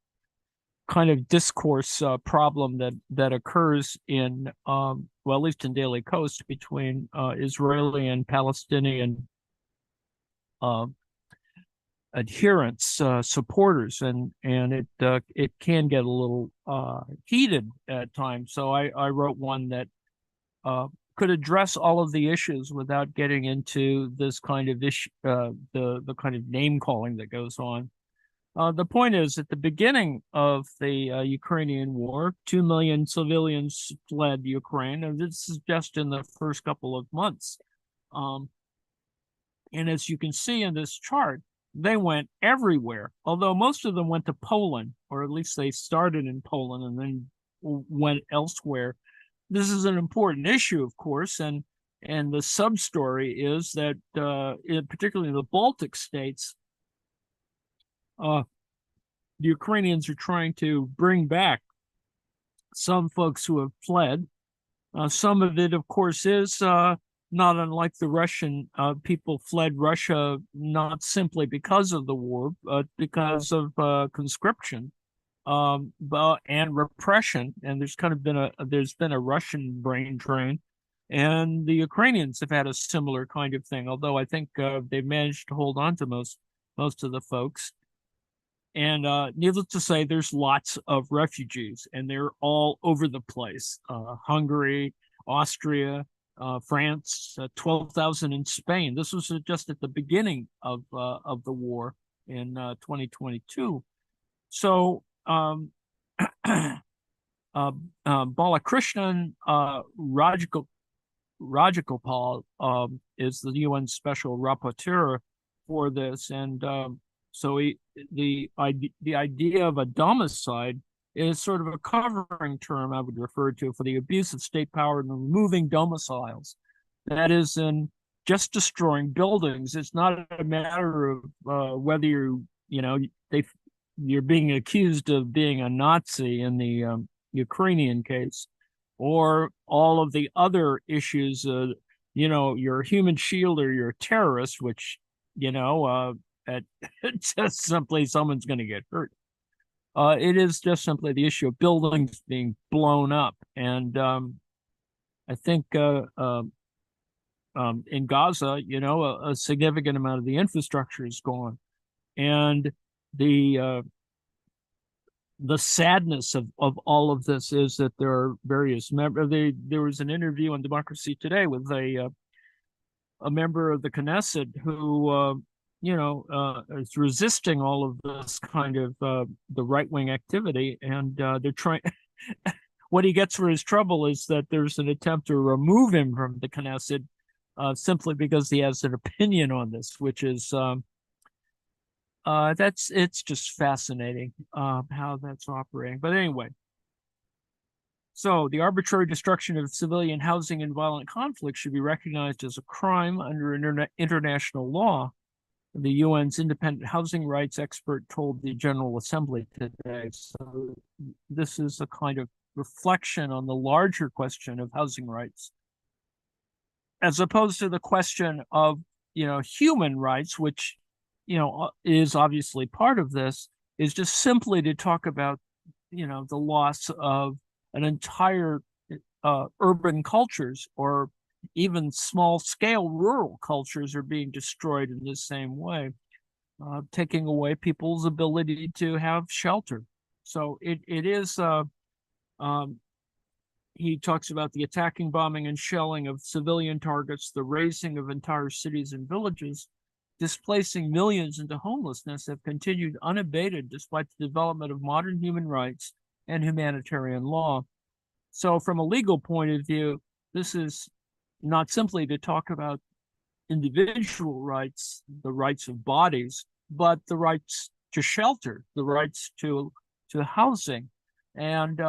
kind of discourse problem that occurs in, at least in Daily Coast, between Israeli and Palestinian adherents, supporters, and it can get a little heated at times. So I wrote one that could address all of the issues without getting into this kind of issue, the kind of name calling that goes on. The point is, at the beginning of the Ukrainian war, 2 million civilians fled Ukraine, and this is just in the first couple of months. And as you can see in this chart, they went everywhere, although most of them went to Poland, or at least they started in Poland and then went elsewhere. This is an important issue, of course, and the sub-story is that, particularly in the Baltic states, the Ukrainians are trying to bring back some folks who have fled. Some of it, of course, is not unlike the Russian people fled Russia not simply because of the war, but because of conscription and repression. And there's kind of been a Russian brain drain, and the Ukrainians have had a similar kind of thing. Although I think they've managed to hold on to most of the folks. And needless to say, there's lots of refugees, and they're all over the place. Hungary, Austria, France, 12,000 in Spain. This was just at the beginning of the war in 2022. So Balakrishnan Rajagopal is the UN special rapporteur for this, and so the idea of a domicide is sort of a covering term I would refer to for the abuse of state power and removing domiciles. That is, in just destroying buildings. It's not a matter of whether you're being accused of being a Nazi in the Ukrainian case, or all of the other issues. You're a human shield or you're a terrorist, which just simply someone's going to get hurt. It is just simply the issue of buildings being blown up, and I think in Gaza, a significant amount of the infrastructure is gone, and the sadness of all of this is that there are various members. There was an interview on Democracy Today with a member of the Knesset who is resisting all of this kind of the right-wing activity, and they're trying. What he gets for his trouble is that there's an attempt to remove him from the Knesset simply because he has an opinion on this, which is it's just fascinating how that's operating. But anyway, so the arbitrary destruction of civilian housing in violent conflict should be recognized as a crime under international law. The UN's independent housing rights expert told the General Assembly today. So this is a kind of reflection on the larger question of housing rights, as opposed to the question of human rights, which is obviously part of this, is just simply to talk about the loss of an entire urban cultures, or even small scale rural cultures are being destroyed in the same way, taking away people's ability to have shelter. So it is he talks about the attacking, bombing, and shelling of civilian targets, the razing of entire cities and villages, displacing millions into homelessness, have continued unabated despite the development of modern human rights and humanitarian law. So from a legal point of view, this is not simply to talk about individual rights, the rights of bodies, but the rights to shelter, the rights to housing. And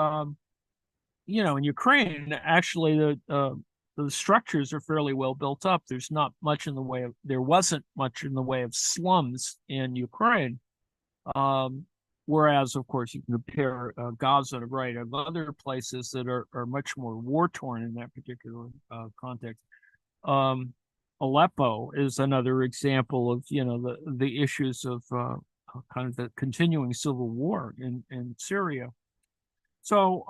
in Ukraine, actually the structures are fairly well built up. There wasn't much in the way of slums in Ukraine. Whereas, of course, you can compare Gaza to of other places that are much more war-torn in that particular context. Aleppo is another example of the issues of kind of the continuing civil war in Syria. So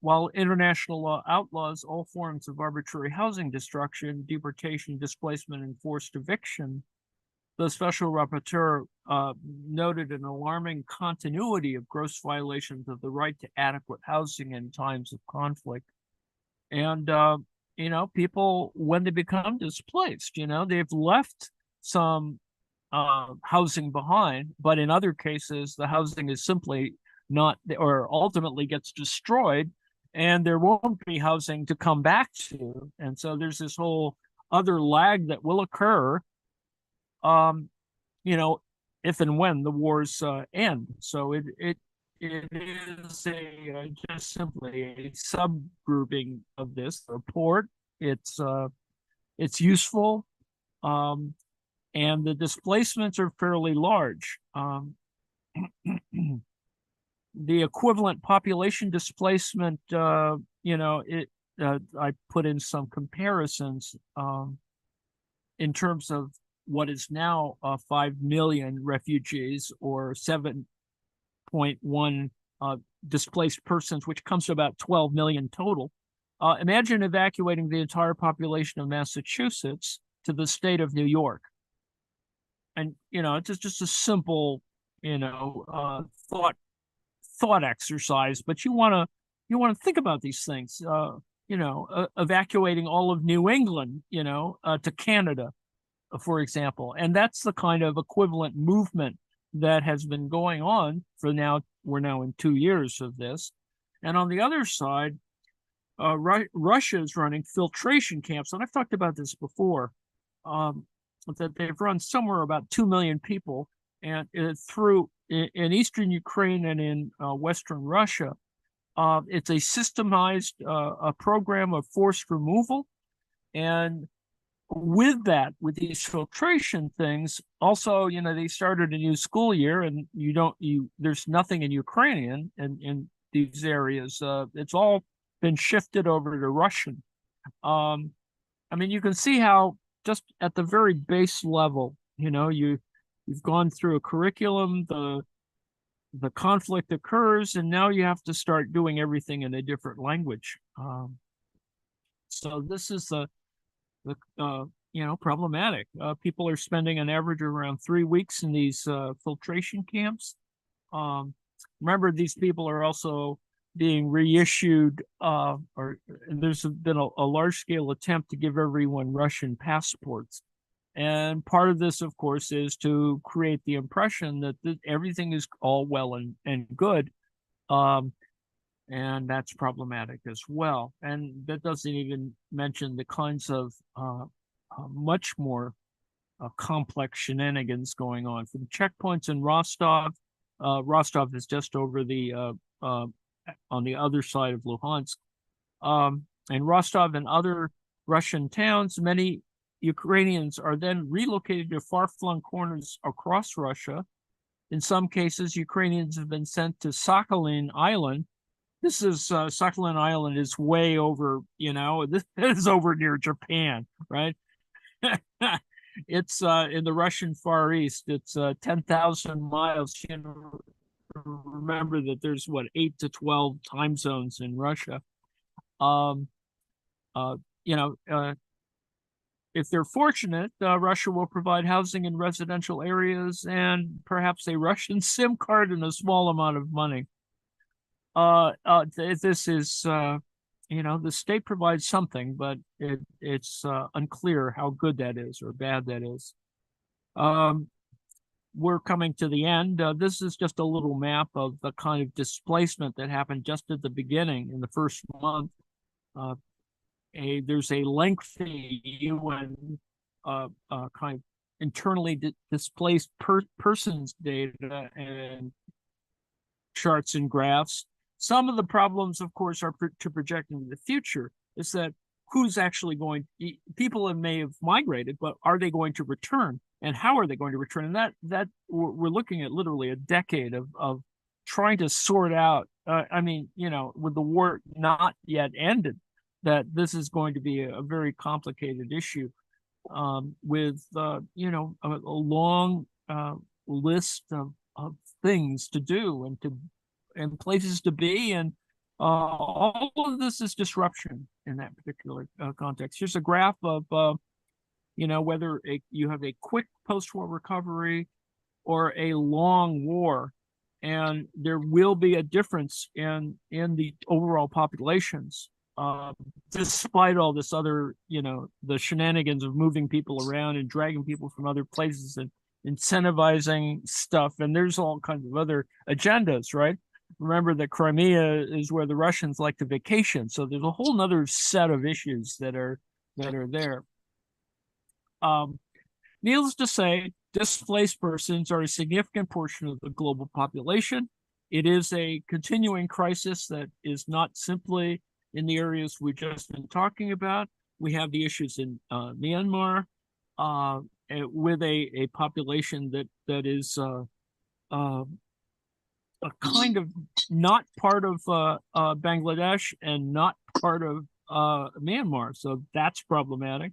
while international law outlaws all forms of arbitrary housing destruction, deportation, displacement, and forced eviction, the Special Rapporteur noted an alarming continuity of gross violations of the right to adequate housing in times of conflict. And, people, when they become displaced, they've left some housing behind, but in other cases, the housing is simply not, or ultimately gets destroyed, and there won't be housing to come back to. And so there's this whole other lag that will occur if and when the wars end. So it is just simply a subgrouping of this report. It's useful, and the displacements are fairly large. The equivalent population displacement, I put in some comparisons in terms of what is now 5 million refugees, or 7.1 displaced persons, which comes to about 12 million total. Imagine evacuating the entire population of Massachusetts to the state of New York. And, it's just a simple, thought exercise, but you want to think about these things, evacuating all of New England, to Canada, for example. And that's the kind of equivalent movement that has been going on for now. We're now in 2 years of this. And on the other side, Russia is running filtration camps. And I've talked about this before, that they've run somewhere about 2 million people and through in eastern Ukraine and in western Russia. It's a systemized a program of forced removal, and with that, with these filtration things, also, they started a new school year, and there's nothing in Ukrainian in these areas. It's all been shifted over to Russian. I mean, you can see how just at the very base level, you've gone through a curriculum, the conflict occurs, and now you have to start doing everything in a different language. So this is the problematic. People are spending an average of around 3 weeks in these filtration camps. Remember, these people are also being reissued, and there's been a large-scale attempt to give everyone Russian passports. And part of this, of course, is to create the impression that everything is all well and good. And that's problematic as well. And that doesn't even mention the kinds of much more complex shenanigans going on. From checkpoints in Rostov, Rostov is just over on the other side of Luhansk. And Rostov and other Russian towns, many Ukrainians are then relocated to far-flung corners across Russia. In some cases, Ukrainians have been sent to Sakhalin Island. This is Sakhalin Island is way over, this is over near Japan, right? It's in the Russian Far East. It's 10,000 miles. Remember that there's 8 to 12 time zones in Russia. If they're fortunate, Russia will provide housing in residential areas and perhaps a Russian SIM card and a small amount of money. This is, the state provides something, but it's unclear how good that is or bad that is. We're coming to the end. This is just a little map of the kind of displacement that happened just at the beginning in the first month. There's a lengthy UN kind of internally displaced persons data and charts and graphs. Some of the problems, of course, are to project into the future. Is that who's actually people may have migrated, but are they going to return? And how are they going to return? And that we're looking at literally a decade of trying to sort out. With the war not yet ended, that this is going to be a very complicated issue with a long list of things to do and places to be, and all of this is disruption in that particular context. Here's a graph of whether you have a quick post-war recovery or a long war, and there will be a difference in the overall populations. Despite all this other, the shenanigans of moving people around and dragging people from other places and incentivizing stuff, and there's all kinds of other agendas, right? Remember that Crimea is where the Russians like to vacation, so there's a whole nother set of issues that are there. Needless to say, displaced persons are a significant portion of the global population. It is a continuing crisis that is not simply in the areas we've just been talking about. We have the issues in Myanmar with a population that is a kind of not part of Bangladesh and not part of Myanmar. So that's problematic.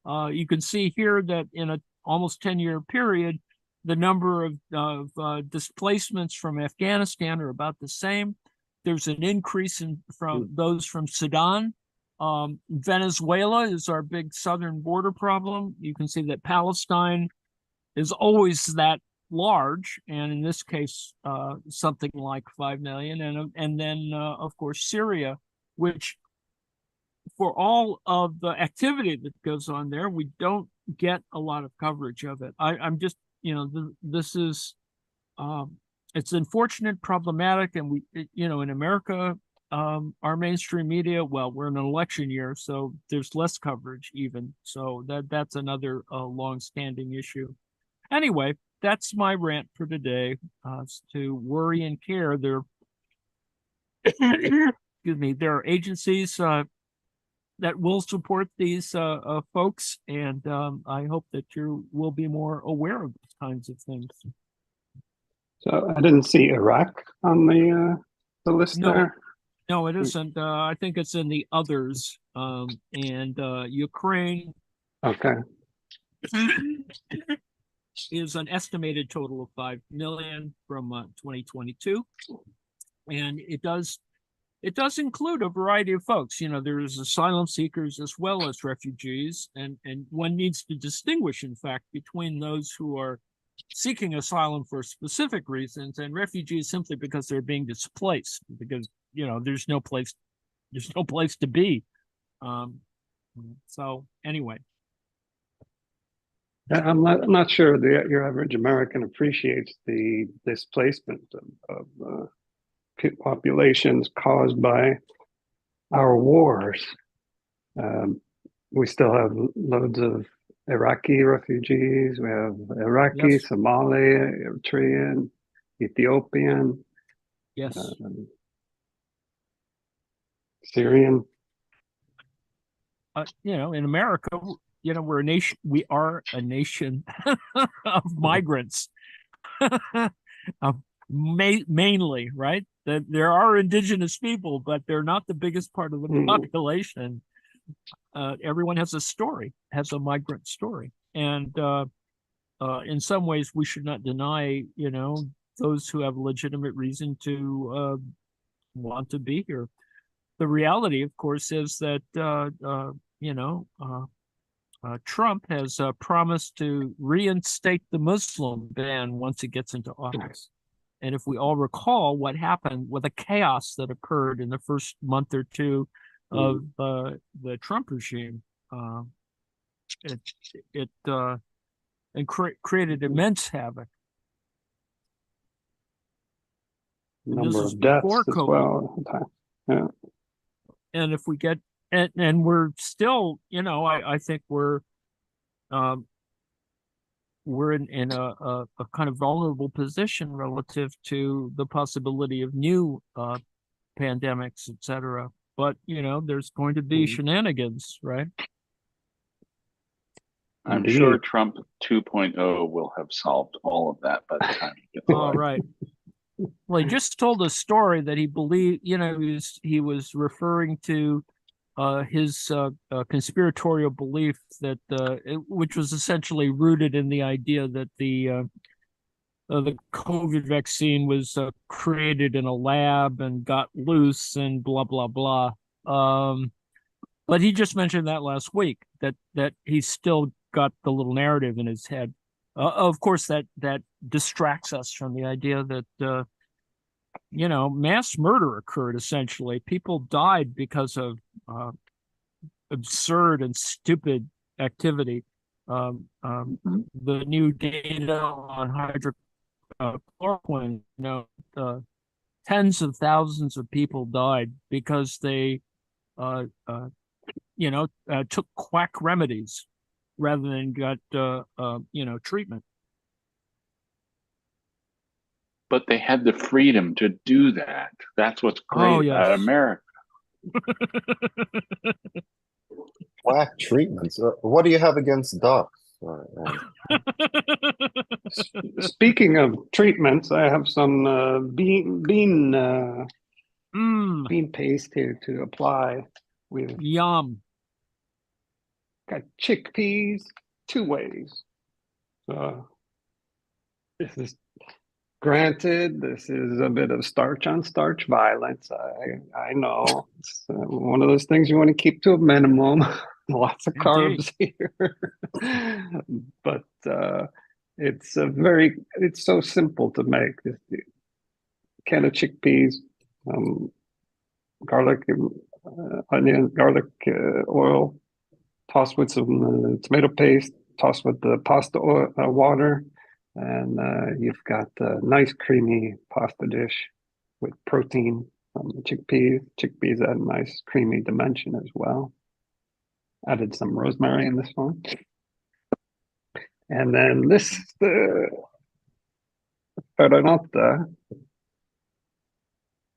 You can see here that in a almost 10-year period, the number of displacements from Afghanistan are about the same. There's an increase from those from Sudan. Venezuela is our big southern border problem. You can see that Palestine is always that large, and in this case, something like 5 million. And then, of course, Syria, which for all of the activity that goes on there, we don't get a lot of coverage of it. I'm just, this is, it's unfortunate, problematic, and we, in America, our mainstream media, well, we're in an election year, so there's less coverage even. So that's another long-standing issue. Anyway, that's my rant for today. To worry and care. There, excuse me, there are agencies that will support these folks, and I hope that you will be more aware of these kinds of things. So I didn't see Iraq on the list No, there. no, it isn't. I think it's in the others, and Ukraine Okay. is an estimated total of 5 million from 2022, and it does include a variety of folks. You know, there's asylum seekers as well as refugees, and one needs to distinguish, in fact, between those who are seeking asylum for specific reasons and refugees simply because they're being displaced, because, you know, there's no place to be. So anyway. I'm not sure your average American appreciates the displacement of populations caused by our wars. We still have loads of Iraqi refugees. We have Iraqi, Yes. Somali, Eritrean, Ethiopian, Yes. Syrian. You know, in America, you know, we are a nation of migrants. Mainly, right? That there are indigenous people, but they're not the biggest part of the population. Everyone has a story, has a migrant story, and in some ways, we should not deny, you know, those who have legitimate reason to want to be here. The reality, of course, is that you know, Trump has promised to reinstate the Muslim ban once he gets into office. And if we all recall what happened with the chaos that occurred in the first month or two of the Trump regime, it created immense havoc. Number of deaths as well. Yeah. And if we get, and we're still, you know, I think we're in a kind of vulnerable position relative to the possibility of new pandemics, etc. But, you know, there's going to be shenanigans, right? I'm sure Trump 2.0 will have solved all of that by the time he gets elected. All right. Well, he just told a story that he believed, you know, he was referring to his conspiratorial belief that which was essentially rooted in the idea that the COVID vaccine was created in a lab and got loose and blah blah blah. But he just mentioned that last week, that he's still got the little narrative in his head. Of course, that distracts us from the idea that you know, mass murder occurred. Essentially, people died because of absurd and stupid activity. The new data on hydrochloroquine, you know, tens of thousands of people died because they, you know, took quack remedies rather than got, you know, treatment. But they had the freedom to do that. That's what's great about America. Quack treatments. What do you have against ducks? Speaking of treatments, I have some bean paste here to apply. We've got chickpeas 2 ways. This is granted, this is a bit of starch on starch violence. I know it's one of those things you want to keep to a minimum. Lots of carbs here, but it's so simple to make. This can of chickpeas, garlic, onion, garlic oil, tossed with some tomato paste, tossed with the pasta oil, water, and you've got a nice creamy pasta dish with protein from the chickpeas. Chickpeas add a nice creamy dimension as well. Added some rosemary in this one. And then this, peronotta,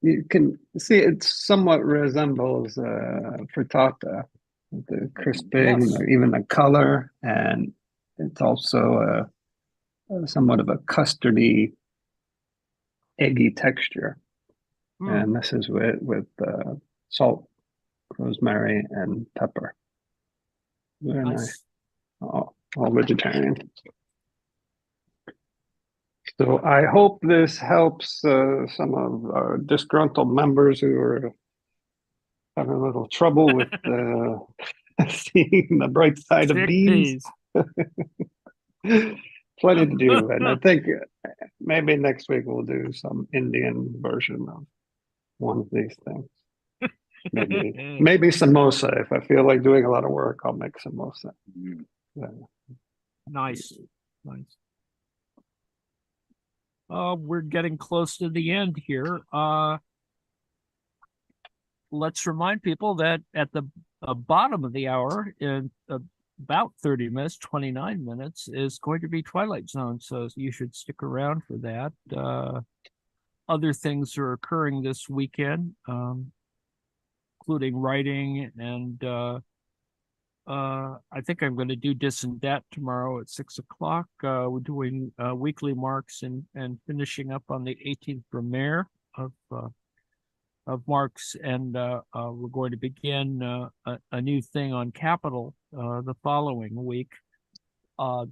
you can see it somewhat resembles frittata. the crisping, Yes. even the color, and it's also somewhat of a custardy, eggy texture. And this is with salt, rosemary, and pepper. Very nice. All vegetarian. So I hope this helps some of our disgruntled members who are having a little trouble with seeing the bright side of beans. Plenty to do, and I think maybe next week we'll do some Indian version of one of these things. Maybe samosa. If I feel like doing a lot of work, I'll make samosa. Nice. We're getting close to the end here. Let's remind people that at the bottom of the hour, in about 30 minutes, 29 minutes, is going to be Twilight Zone. So you should stick around for that. Other things are occurring this weekend, including writing, and I think I'm going to do Dis and Dat tomorrow at 6 o'clock. We're doing weekly marks and finishing up on the 18th premiere of Marx, and we're going to begin a new thing on Capital the following week. Of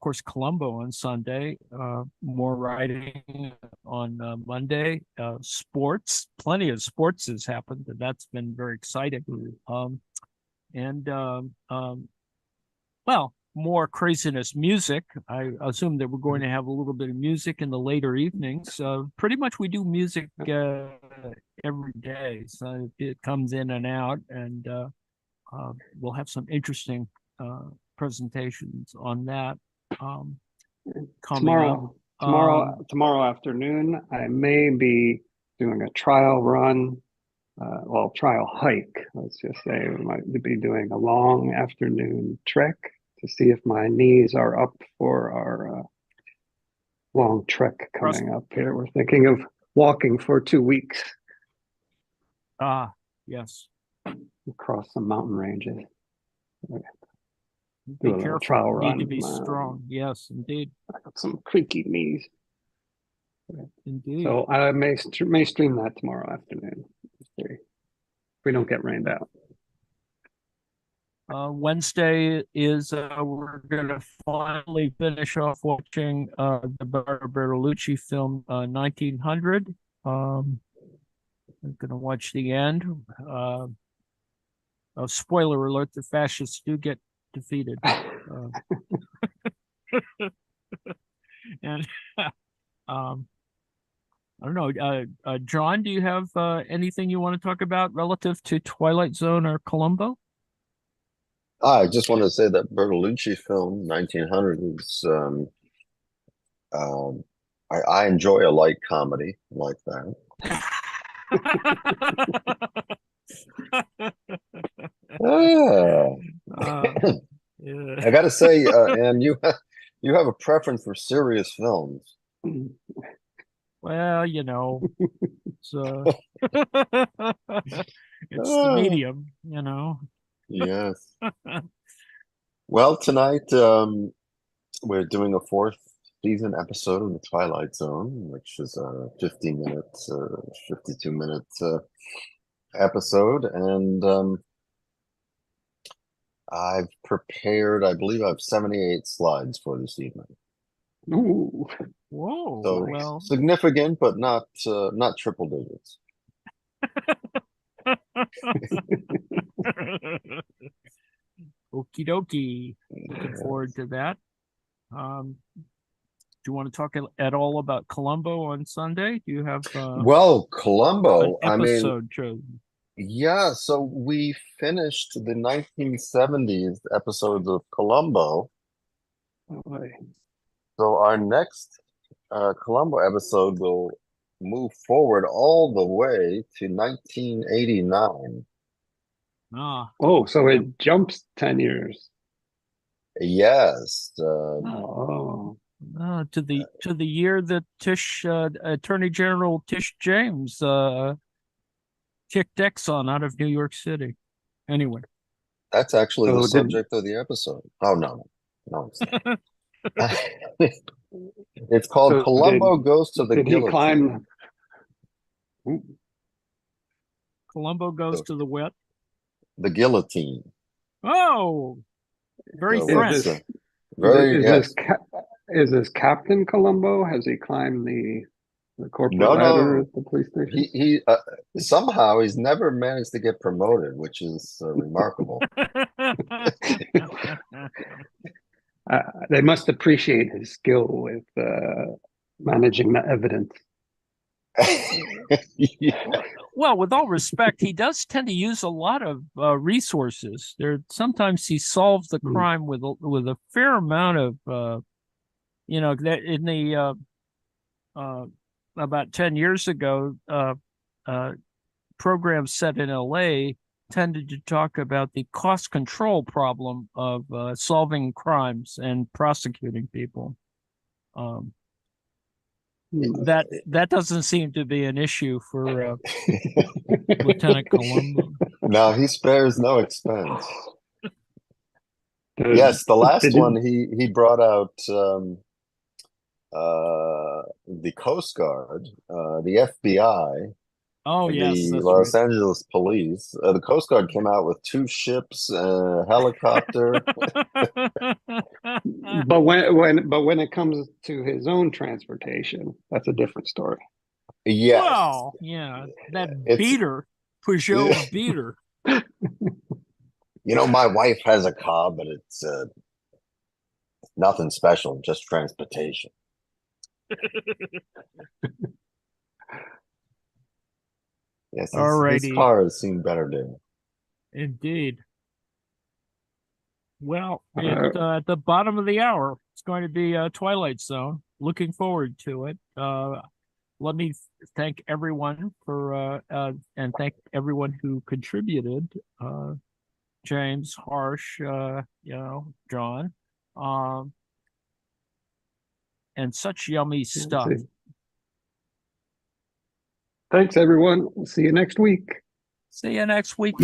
course, Columbo on Sunday. More writing on Monday. Sports, plenty of sports has happened, and that's been very exciting. Well, more craziness. Music. I assume that we're going to have a little bit of music in the later evenings. Pretty much we do music every day, so it comes in and out, and we'll have some interesting presentations on that coming up. Tomorrow afternoon, I may be doing a trial run. Trial hike, let's just say. We might be doing a long afternoon trek to see if my knees are up for our long trek coming up here. We're thinking of walking for 2 weeks. Yes. Across some mountain ranges. Be careful. Trial run. Need to be strong. Yes, indeed. I got some creaky knees. Indeed. So I may stream that tomorrow afternoon. If we don't get rained out. Wednesday is we're going to finally finish off watching the Bertolucci film 1900. I'm going to watch the end. Spoiler alert: the fascists do get defeated. And I don't know, John, do you have anything you want to talk about relative to Twilight Zone or Columbo? I just want to say that Bertolucci film 1900 is I enjoy a light comedy like that. Yeah. I gotta say, and you have a preference for serious films. Well, it's the medium, Yes. Well, tonight we're doing a 4th season episode of the Twilight Zone, which is a 52-minute episode, and I've prepared, I believe I have 78 slides for this evening. Ooh. Whoa. So well, significant, but not triple digits. Okie dokie. Looking forward to that. Do you want to talk at all about Columbo on Sunday? Do you have Columbo, an episode chosen? Yeah, so we finished the 1970s episodes of Columbo. So our next Columbo episode will move forward all the way to 1989. So it jumps 10 years. Yes. To the year that Attorney General Tish James kicked Exxon out of New York City. Anyway. That's actually the So did- subject of the episode. Oh, no, it's not. It's called So Columbo Goes to the did he Guillotine. climb? Ooh, Columbo goes to the wet. The guillotine. Oh, very So French. it's, very, yes. Is this Captain Columbo? Has he climbed the corporate No, ladder no. at the police station? He somehow he's never managed to get promoted, which is remarkable. They must appreciate his skill with managing the evidence. Yeah. Well, with all respect, he does tend to use a lot of resources. Sometimes he solves the crime with a fair amount of, that in the about 10 years ago, programs set in LA tended to talk about the cost control problem of solving crimes and prosecuting people. That doesn't seem to be an issue for Lieutenant Columbo. No, he spares no expense. Yes, the last one he brought out the Coast Guard, the FBI. Oh, yes, the that's Los right. Angeles Police. The Coast Guard came out with 2 ships, a helicopter. But when it comes to his own transportation, that's a different story. Yes. Well, yeah, that Peugeot beater. My wife has a car, but it's nothing special, just transportation. Yes, his car has seen better days. Indeed. Well, at the bottom of the hour, it's going to be Twilight Zone. Looking forward to it. Let me thank everyone and thank everyone who contributed. James, Harsh, John, and such yummy stuff. Thanks, everyone. We'll see you next week. See you next week.